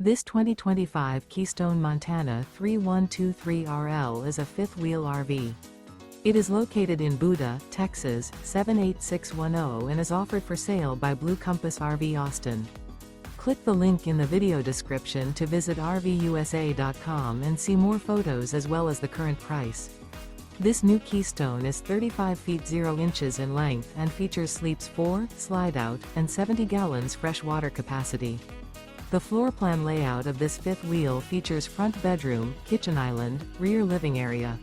This 2025 Keystone Montana 3123RL is a fifth-wheel RV. It is located in Buda, Texas, 78610 and is offered for sale by Blue Compass RV Austin. Click the link in the video description to visit RVUSA.com and see more photos as well as the current price. This new Keystone is 35 feet 0 inches in length and features sleeps 4, slide-out, and 70 gallons fresh water capacity. The floor plan layout of this fifth wheel features front bedroom, kitchen island, rear living area.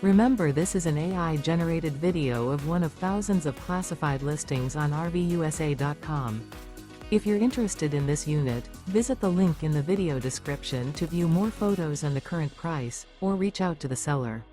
Remember, this is an AI-generated video of one of thousands of classified listings on RVUSA.com. If you're interested in this unit, visit the link in the video description to view more photos and the current price, or reach out to the seller.